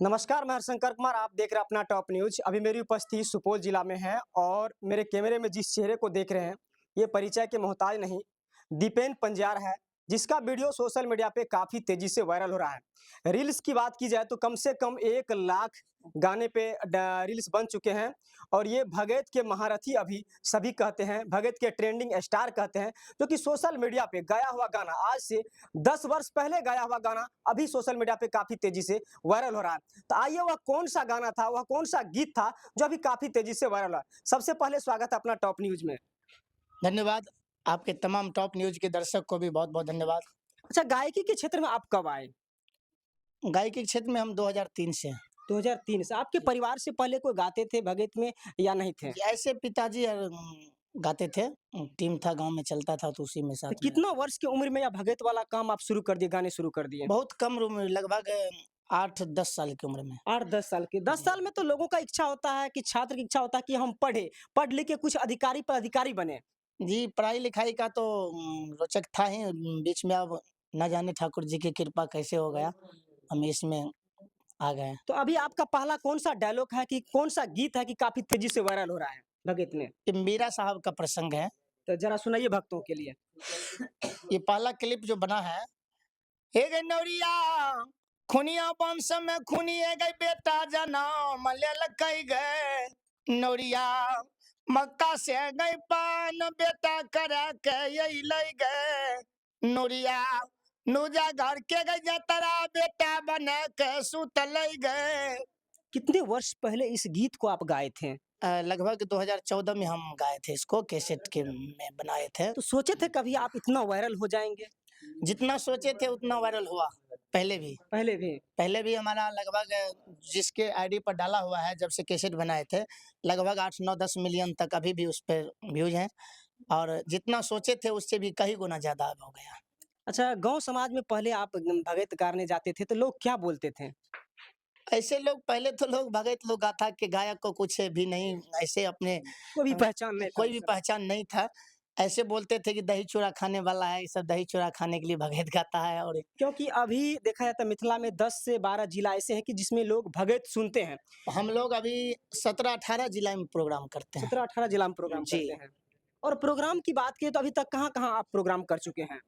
नमस्कार, मैं हरशंकर कुमार। आप देख रहे हैं अपना टॉप न्यूज़। अभी मेरी उपस्थिति सुपौल जिला में है और मेरे कैमरे में जिस चेहरे को देख रहे हैं, ये परिचय के मोहताज नहीं, दीपेन पंजार है, जिसका वीडियो सोशल मीडिया पे काफ़ी तेज़ी से वायरल हो रहा है। रील्स की बात की जाए तो कम से कम 1 लाख गाने पे रील्स बन चुके हैं और ये भगत के महारथी अभी सभी कहते हैं, भगत के ट्रेंडिंग स्टार कहते हैं, जो कि सोशल मीडिया पे गाया हुआ गाना आज से 10 वर्ष पहले गाया हुआ गाना अभी सोशल मीडिया पे काफ़ी तेज़ी से वायरल हो रहा है। तो आइए वह कौन-सा गाना था, वह कौन-सा गीत था जो अभी काफ़ी तेज़ी से वायरल हुआ? सबसे पहले स्वागत है अपना टॉप न्यूज़ में। धन्यवाद। आपके तमाम टॉप न्यूज़ के दर्शक को भी बहुत-बहुत धन्यवाद। अच्छा, गायकी के क्षेत्र में आप कब आए? गायकी के क्षेत्र में हम 2003 से हैं। 2003 से। आपके परिवार से पहले कोई गाते थे भगत में या नहीं थे? जी, ऐसे पिताजी गाते थे। टीम था गाँव में चलता था तो उसी में तो साथ में कितना वर्ष की उम्र में यह भगत वाला काम आप शुरू कर दिए, गाने शुरू कर दिए? बहुत कम उम्र लगभग 8-10 साल की उम्र में। 8-10 साल के। 10 साल में तो लोगों का इच्छा होता है कि छात्र की इच्छा होता है कि हम पढ़ें, पढ़ लिख के कुछ अधिकारी पदाधिकारी बने। जी, पढ़ाई-लिखाई का तो रोचक था ही। बीच में अब न जाने ठाकुर जी की कृपा कैसे हो गया, हम इसमें आ गए। तो अभी आपका पहला कौन-सा डायलॉग है कि कौन-सा गीत है कि काफ़ी तेज़ी से वायरल हो रहा है भगत में? ये मीरा साहब का प्रसंग है। तो ज़रा सुनाइए भक्तों के लिए। ये पहला क्लिप जो बना है, हे गे नौरिया खुनिया वंश में खुनिए गई बेटा जनम लेल कई गए नौरिया मक्का से गई पान बेटा करा के यही लई गए नौरिया नूजा घर के गई जतरा बेटा बने के सुत लई गए। कितने वर्ष पहले इस गीत को आप गाए थे? लगभग 2014 में हम गाए थे इसको कैसेट के में बनाए थे। तो सोचे थे कभी आप इतना वायरल हो जाएँगे? जितना सोचे थे उतना वायरल हुआ पहले भी। पहले भी? पहले भी हमारा लगभग जिसके आईडी पर डाला हुआ है जब से कैसेट बनाए थे, लगभग 8, 9, 10 मिलियन तक अभी भी उस पे व्यूज़ हैं और जितना सोचे थे उससे भी कई गुना ज़्यादा अब हो गया। अच्छा, गाँव समाज में पहले आप भगत गाने जाते थे तो लोग क्या बोलते थे? ऐसे लोग पहले तो लोग भगत लोग गाथा कि गायक को कुछ भी नहीं ऐसे अपने कोई भी पहचान नहीं था कोई उस भी समय। पहचान नहीं था। ऐसे बोलते थे कि दही चूड़ा खाने वाला है, ये सब दही चूड़ा खाने के लिए भगत गाता है और क्योंकि अभी देखा जाता है मिथिला में 10 से 12 जिला ऐसे हैं कि जिसमें लोग भगत सुनते हैं। हम लोग अभी 17-18 जिला में प्रोग्राम करते हैं। 17-18 जिला में प्रोग्राम जी। करते हैं। और प्रोग्राम की बात करें तो अभी तक कहाँ-कहाँ आप प्रोग्राम कर चुके हैं?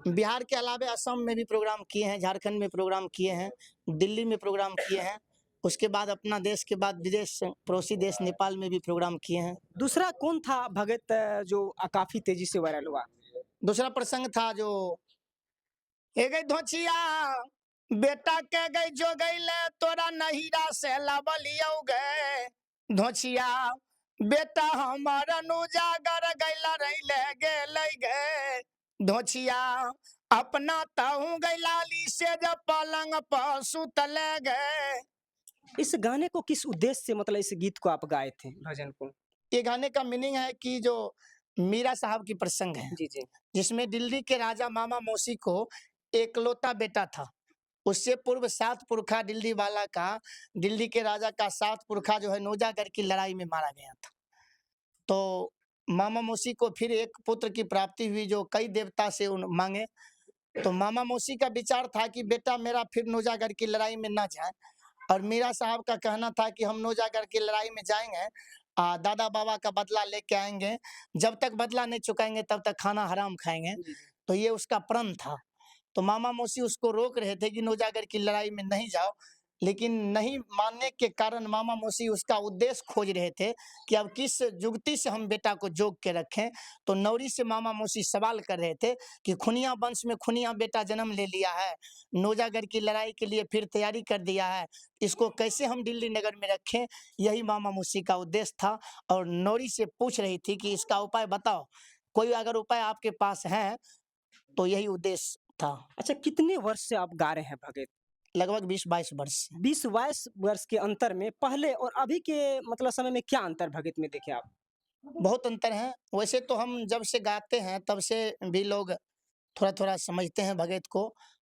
बिहार के अलावा असम में भी प्रोग्राम किए हैं, झारखंड में प्रोग्राम किए हैं, दिल्ली में प्रोग्राम किए हैं। उसके बाद अपना देश के बाद विदेश पड़ोसी देश नेपाल में भी प्रोग्राम किए हैं। दूसरा कौन था भगत जो काफ़ी तेज़ी से वायरल हुआ? दूसरा प्रसंग था जो ए गई धोचिया बेटा के गई जो गईले तोरा नहीरा से लावलियौ गए धोचिया बेटा हमार अनुजागर गईला रहीले गेलै गे धोचिया अपना ताहू गईलाली से जब पलंग पर सुतले गए। इस गाने को किस उद्देश्य से मतलब इस गीत को आप गाए थे, भजन को? ये गाने का मीनिंग है कि जो मीरा साहब की प्रसंग है जी, जी। जिसमें दिल्ली के राजा मामा मौसी को एकलौता बेटा था। उससे पूर्व 7 पुरखा दिल्ली वाला का दिल्ली के राजा का 7 पुरखा जो है नौजागढ़ की लड़ाई में मारा गया था। तो मामा मौसी को फिर एक पुत्र की प्राप्ति हुई जो कई देवता से उन माँगे। तो मामा मौसी का विचार था कि बेटा मेरा फिर नौजागढ़ की लड़ाई में ना जाए और मीरा साहब का कहना था कि हम नौजागढ़ की लड़ाई में जाएँगे दादा बाबा का बदला लेके आएँगे। जब तक बदला नहीं चुकाएँगे तब तक खाना हराम खाएँगे। जी, जी। तो ये उसका प्रण था। तो मामा मौसी उसको रोक रहे थे कि नौजागढ़ की लड़ाई में नहीं जाओ, लेकिन नहीं मानने के कारण मामा मौसी उसका उद्देश्य खोज रहे थे कि अब किस जुगती से हम बेटा को जोग के रखें। तो नौरी से मामा मौसी सवाल कर रहे थे कि खुनिया वंश में खुनिया बेटा जन्म ले लिया है, नौजागढ़ की लड़ाई के लिए फिर तैयारी कर दिया है, इसको कैसे हम दिल्ली नगर में रखें? यही मामा मौसी का उद्देश्य था और नौरी से पूछ रही थी कि इसका उपाय बताओ, कोई अगर उपाय आपके पास है, तो यही उद्देश्य था। अच्छा, कितने वर्ष से आप गा रहे हैं भगत? लगभग 20-22 वर्ष से। 20-22 वर्ष के अंतर में पहले और अभी के मतलब समय में क्या अंतर भगत में देखे आप? बहुत अंतर है। वैसे तो हम जब से गाते हैं तब से भी लोग थोड़ा-थोड़ा समझते हैं भगत को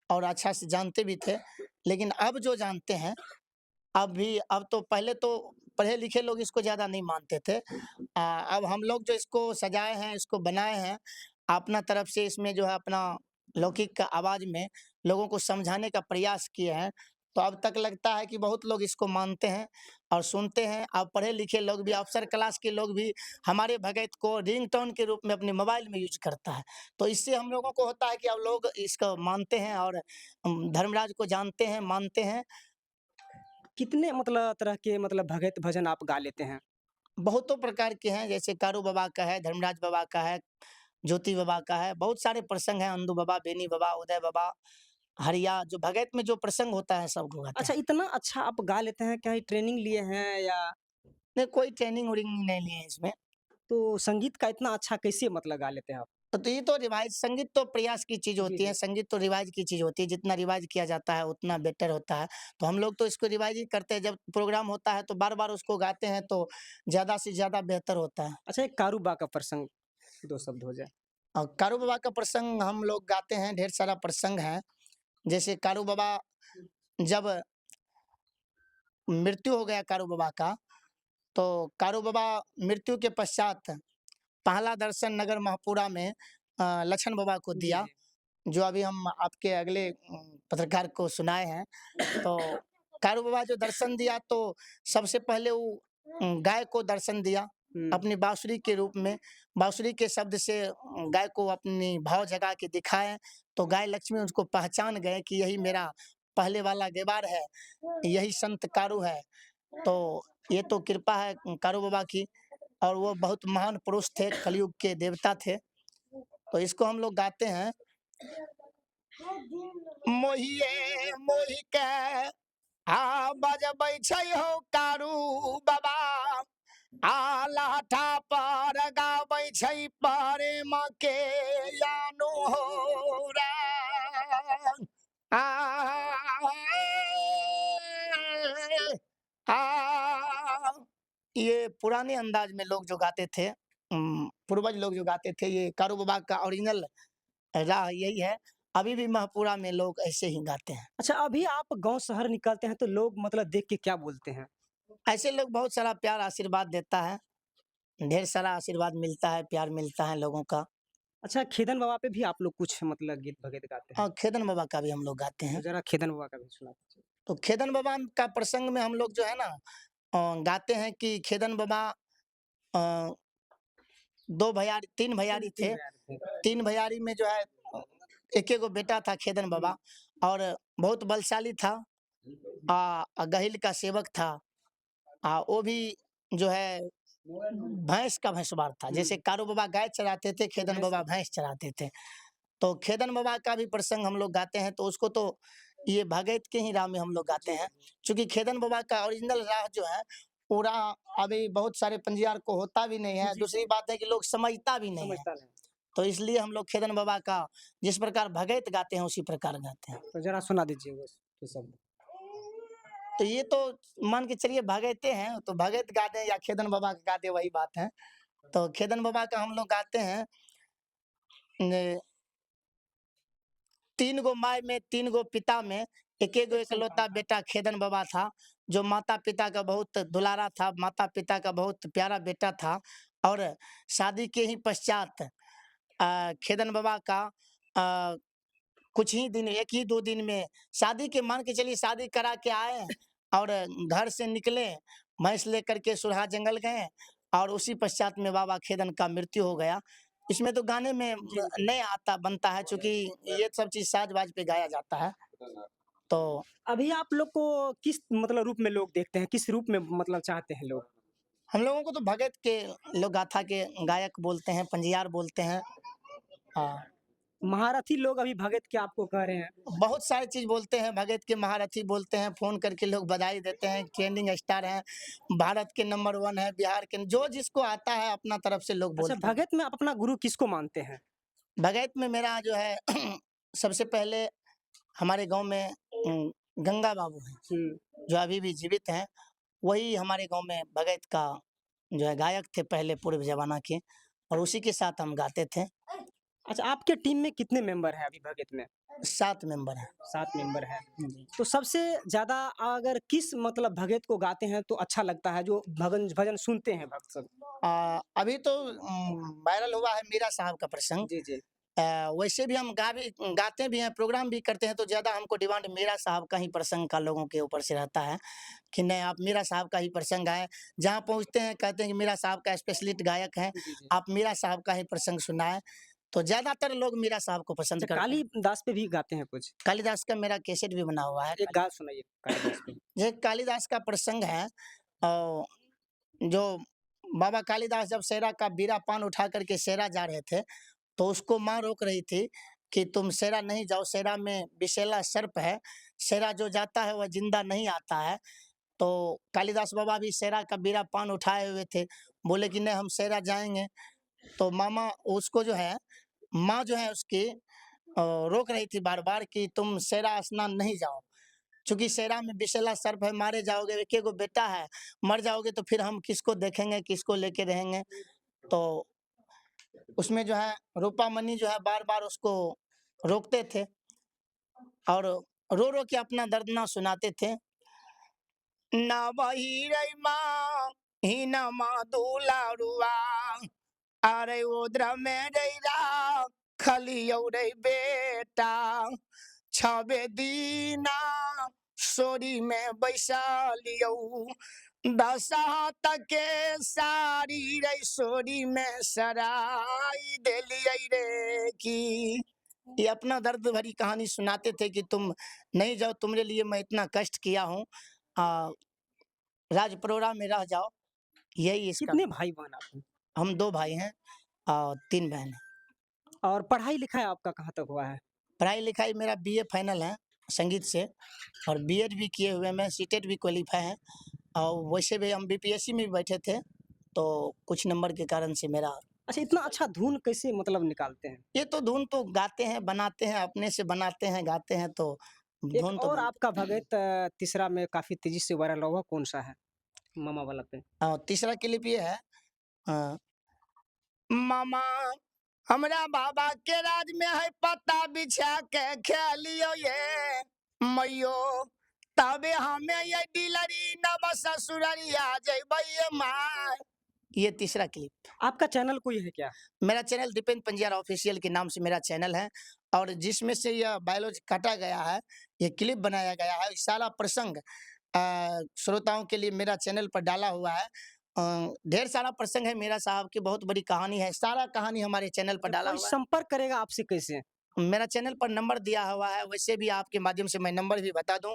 और अच्छा से जानते भी थे। लेकिन अब जो जानते हैं, अब तो पहले तो पढ़े-लिखे लोग इसको ज़्यादा नहीं मानते थे। अब हम लोग जो इसको सजाए हैं, इसको बनाए हैं, अपना तरफ से इसमें जो है अपना लौकिक आवाज़ में लोगों को समझाने का प्रयास किए हैं। तो अब तक लगता है कि बहुत लोग इसको मानते हैं और सुनते हैं। अब पढ़े लिखे लोग भी, अफसर क्लास के लोग भी हमारे भगत को रिंगटोन के रूप में अपने मोबाइल में यूज करता है। तो इससे हम लोगों को होता है कि अब लोग इसको मानते हैं और धर्मराज को जानते हैं, मानते हैं। कितने मतलब तरह के मतलब भगत भजन आप गा लेते हैं? बहुतों प्रकार के हैं, जैसे कारू बाबा का है, धर्मराज बाबा का है, ज्योति बाबा का है, बहुत सारे प्रसंग हैं, अंदू बाबा, बेनी बाबा, उदय बाबा, हरिया, जो भगत में जो प्रसंग होता है सब गाते अच्छा हैं। इतना अच्छा आप गा लेते हैं, क्या ये ट्रेनिंग लिए हैं या नहीं, कोई ट्रेनिंग व्रेनिंग नहीं लिए हैं इसमें। तो संगीत का इतना अच्छा कैसे मतलब गा लेते हैं आप? तो ये तो रिवाज, संगीत तो प्रयास की चीज जी, होती है, जी। संगीत तो रिवाज की चीज होती है, जितना रिवाज किया जाता है उतना बेटर होता है। तो हम लोग तो इसको रिवाज ही करते हैं, जब प्रोग्राम होता है तो बार बार उसको गाते हैं तो ज्यादा से ज्यादा बेहतर होता है। अच्छा एक कारूबा का प्रसंग 2 शब्द हो जाए। और कारू बाबा का प्रसंग हम लोग गाते हैं, ढेर सारा प्रसंग है। जैसे कारू बाबा, जब मृत्यु हो गया कारू बाबा का, तो कारू बाबा मृत्यु के पश्चात पहला दर्शन नगर महपुरा में लक्षण बाबा को जी, दिया, जी। जो अभी हम आपके अगले पत्रकार को सुनाए हैं। तो कारू बाबा जो दर्शन दिया, तो सबसे पहले वो गाय को दर्शन दिया हुँ। अपनी बांसुरी के रूप में। बांसुरी के शब्द से गाय को अपनी भाव जगा के दिखाए, तो गाय लक्ष्मी उसको पहचान गए कि यही मेरा पहले वाला गेवार है, यही संत कारू है। तो ये तो कृपा है कारू बाबा की, और वो बहुत महान पुरुष थे, कलयुग के देवता थे। तो इसको हम लोग गाते हैं। मोहिए मोहि के बजबै छै हो कारू बाबा, लाठा पर गाबै छै प्रेम के यानु हो राम। आ आ ये पुराने अंदाज में लोग जो गाते थे, पूर्वज लोग जो गाते थे, ये कारू बाबा का ओरिजिनल राह यही है। अभी भी महपुरा में लोग ऐसे ही गाते हैं। अच्छा अभी आप गाँव शहर निकलते हैं तो लोग मतलब देख के क्या बोलते हैं? ऐसे लोग बहुत सारा प्यार आशीर्वाद देता है, ढेर सारा आशीर्वाद मिलता है, प्यार मिलता है लोगों का। अच्छा खेदन बाबा पे भी आप लोग कुछ मतलब गीत भगत गाते हैं? और खेदन बाबा का भी हम लोग गाते तो हैं। ज़रा खेदन बाबा का भी सुना दीजिए। तो खेदन बाबा का प्रसंग में हम लोग जो है ना, गाते हैं कि खेदन बाबा, अ, 2 भैयारी 3 भैयारी 3 थे। भैया थे। 3 भैयारी में जो है एके गो बेटा था खेदन हुँ। बाबा, और बहुत बलशाली था। गहिल का सेवक था। वो भी जो है भैंस का भैंसवार था। हुँ। जैसे कारू बाबा गाय चराते थे, वो खेदन भैंस बाबा का भैंस चराते थे। तो खेदन बाबा का भी प्रसंग हम लोग गाते हैं, तो उसको तो ये भगत के ही राह में हम लोग गाते जी, हैं। जी। क्योंकि खेदन बाबा का ओरिजिनल राह जो है, वो राह अभी बहुत सारे पंजियार को होता भी नहीं है। जी, दूसरी बात है कि लोग समझता भी नहीं है। समझता नहीं। तो इसलिए हम लोग खेदन बाबा का जिस प्रकार भगत गाते हैं, उसी प्रकार गाते हैं। तो ज़रा सुना दीजिए वो शब्द। तो ये तो मान के चलिए भगते हैं, तो भगत गा दें या खेदन बाबा का गा दें, वही बात है। तो खेदन बाबा का हम लोग गाते हैं। न 3 गो माय में 3 गो पिता में, एके गो एक संतान इकलौता था। बेटा खेदन बाबा था, जो माता-पिता का बहुत दुलारा था, माता-पिता का बहुत प्यारा बेटा था। और शादी के ही पश्चात खेदन बाबा का अ, कुछ ही दिन, 1 ही 2 दिन में शादी के, मान के चलिए शादी करा के आए और घर से निकले, भैंस लेकर के सुरहा जंगल गए, और उसी पश्चात में बाबा खेदन का मृत्यु हो गया। इसमें तो गाने में जी, जी। नहीं आता बनता है, चूँकि ये सब चीज़ साज-बाज पे गाया जाता है। तो अभी आप लोग को किस मतलब रूप में लोग देखते हैं? किस रूप में मतलब चाहते हैं लोग? हम लोगों को तो भगत के लोग, गाथा के गायक बोलते हैं, पंजियार बोलते हैं। हाँ। महारथी लोग अभी भगत के आपको कह रहे हैं। बहुत सारी चीज़ बोलते हैं, भगत के महारथी बोलते हैं, फ़ोन करके लोग बधाई देते हैं, ट्रेंडिंग स्टार हैं, भारत के नंबर 1 है, बिहार के, जो जिसको आता है अपना तरफ से लोग अच्छा बोलते हैं। भगत में आप अपना गुरु किसको मानते हैं? भगत में मेरा जो है सबसे पहले हमारे गाँव में गंगा बाबू हैं, हुँ। जो अभी भी जीवित हैं। वही हमारे गाँव में भगत का जो है गायक थे पहले पूर्व ज़माना के, और उसी के साथ हम गाते थे। अच्छा आपके टीम में कितने मेंबर हैं अभी भगत में? 7 मेंबर हैं। 7 मेंबर हैं। जी। तो सबसे ज़्यादा अगर किस मतलब भगत को गाते हैं तो अच्छा लगता है जो भगन भजन सुनते हैं भक्त सब? अभी तो वायरल हुआ है मीरा साहब का प्रसंग। जी, जी। वैसे भी हम गाते भी हैं, प्रोग्राम भी करते हैं, तो ज़्यादा हमको डिमांड मीरा साहब का ही प्रसंग का लोगों के ऊपर से रहता है कि नहीं आप मीरा साहब का ही प्रसंग गाएँ। जहाँ पहुँचते हैं कहते हैं कि मीरा साहब का स्पेशलिस्ट गायक हैं, जी, जी। आप मीरा साहब का ही प्रसंग सुनाएँ। तो ज़्यादातर लोग मीरा साहब को पसंद अच्छा करते हैं। कालिदास पे भी गाते हैं कुछ? कालिदास का मेरा कैसेट भी बना हुआ है। एक गा सुनाइए कालिदास पे। ये कालिदास का प्रसंग है जो बाबा कालिदास जब सेरा का बीरा पान उठा करके सेरा जा रहे थे, तो उसको माँ रोक रही थी कि तुम सेरा नहीं जाओ, सेरा में विषैला सर्प है, सेरा जो जाता है वह जिंदा नहीं आता है। तो कालिदास बाबा भी सेरा का बीरा पान उठाए हुए थे, बोले कि नहीं हम सेरा जाएँगे। तो मामा उसको जो है माँ जो है उसकी रोक रही थी बार-बार कि तुम सेरा स्नान नहीं जाओ। चूँकि सेरा में विषैला सर्प है, मारे जाओगे, एक एगो बेटा है, मर जाओगे तो फिर हम किसको देखेंगे, किसको लेके रहेंगे? तो उसमें जो है रूपामणि जो है बार-बार उसको रोकते थे और रो-रो के अपना दर्द सुनाते थे। ना वही रई माँ, ही ना माँ दुलारुआ, अरे ओद्र में रैरा, खलियौ रे बेटा, छबे दीना सोरी में बैसालियौ, दशहा तके सारी रे सोरी में सराई देलियै रे की। ये अपना दर्द भरी कहानी सुनाते थे कि तुम नहीं जाओ, तुम्हारे लिए मैं इतना कष्ट किया हूँ, राजपरोरा में रह जाओ, यही इसका। कितने भाई-बहन आप हैं? हम 2 भाई हैं और 3 बहन हैं। और पढ़ाई-लिखाई आपका कहाँ तक हुआ है? पढ़ाई-लिखाई मेरा बीए फाइनल है संगीत से और बीएड भी किए हुए मैं, सीटेट भी क्वालीफाई है और वैसे भी हम बीपीएससी में भी बैठे थे, तो कुछ नंबर के कारण से मेरा अच्छा इतना अच्छा धुन कैसे मतलब निकालते हैं? ये तो धुन तो गाते हैं, बनाते हैं, अपने से बनाते हैं, गाते हैं तो एक धुन तो और बनते आपका भगत तीसरा में काफ़ी तेज़ी से वायरल हुआ कौन-सा है? मामा वाला पे? तीसरा क्लिप ये है अ, मामा हमरा बाबा के राज में है पत्ता बिछा के खेलियो ये मैयो, तबे हमें ये डिलरी नव ससुररिया जइबै ये माय। ये तीसरा क्लिप। आपका चैनल कोई है क्या? मेरा चैनल दीपेन पंजारा ऑफिशियल के नाम से मेरा चैनल है और जिसमें से यह बायोलॉजी काटा गया है, ये क्लिप बनाया गया है, सारा प्रसंग श्रोताओं के लिए मेरा चैनल पर डाला हुआ है। ढेर सारा प्रसंग है मीरा साहब की, बहुत बड़ी कहानी है, सारा कहानी हमारे चैनल पर डाला कोई हुआ है। संपर्क करेगा आपसे कैसे? मेरा चैनल पर नंबर दिया हुआ है, वैसे भी आपके माध्यम से मैं नंबर भी बता दूं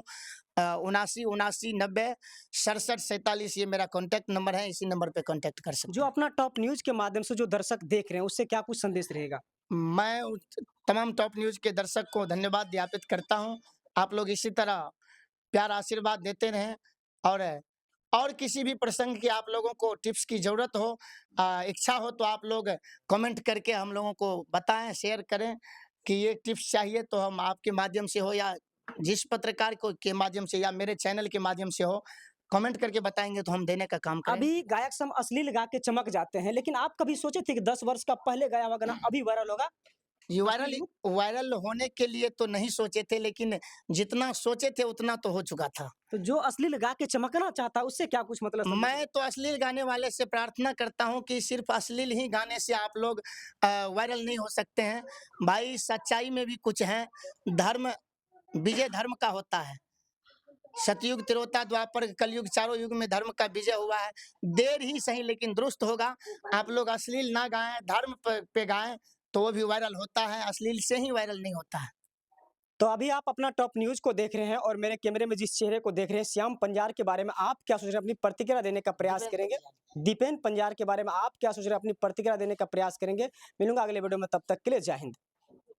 79 79 90 67 47 ये मेरा कॉन्टैक्ट नंबर है, इसी नंबर पे कॉन्टैक्ट कर सकते जो हैं। अपना टॉप न्यूज़ के माध्यम से जो दर्शक देख रहे हैं, उससे क्या कुछ संदेश रहेगा? मैं तमाम टॉप न्यूज़ के दर्शक को धन्यवाद ज्ञापित करता हूँ। आप लोग इसी तरह प्यार आशीर्वाद देते रहें और किसी भी प्रसंग की आप लोगों को टिप्स की ज़रूरत हो, इच्छा हो तो आप लोग कमेंट करके हम लोगों को बताएँ, शेयर करें कि ये टिप्स चाहिए तो हम आपके माध्यम से हो या जिस पत्रकार को के माध्यम से या मेरे चैनल के माध्यम से हो, कमेंट करके बताएँगे तो हम देने का काम करेंगे। अभी गायक सब अश्लील गा के चमक जाते हैं, लेकिन आप कभी सोचे थे कि 10 वर्ष का पहले गाया हुआ गाना अभी वायरल होगा? ये अश्लील लुक? वायरल होने के लिए तो नहीं सोचे थे, लेकिन जितना सोचे थे उतना तो हो चुका था। तो जो अश्लील गा के चमकना चाहता है, उससे क्या कुछ मतलब संदेश मैं तो अश्लील गाने वाले से प्रार्थना करता हूँ कि सिर्फ अश्लील ही गाने से आप लोग वायरल नहीं हो सकते हैं। भाई सच्चाई में भी कुछ है, धर्म विजय धर्म का होता है। सतयुग, त्रेता, द्वापर, कलयुग चारों युग में धर्म का विजय हुआ है। देर ही सही लेकिन दुरुस्त होगा। आप लोग अश्लील ना गाएँ, धर्म पे गाएँ तो वो भी वायरल होता है, अश्लील से ही वायरल नहीं होता है। तो अभी आप अपना टॉप न्यूज़ को देख रहे हैं और मेरे कैमरे में जिस चेहरे को देख रहे हैं, श्याम पंजार के बारे में आप क्या सोच रहे हैं? अपनी प्रतिक्रिया देने का प्रयास करेंगे? दीपेन पंजार के बारे में आप क्या सोच रहे हैं? अपनी प्रतिक्रिया देने का प्रयास करेंगे? मिलूँगा अगले वीडियो में, तब तक के लिए जय हिंद।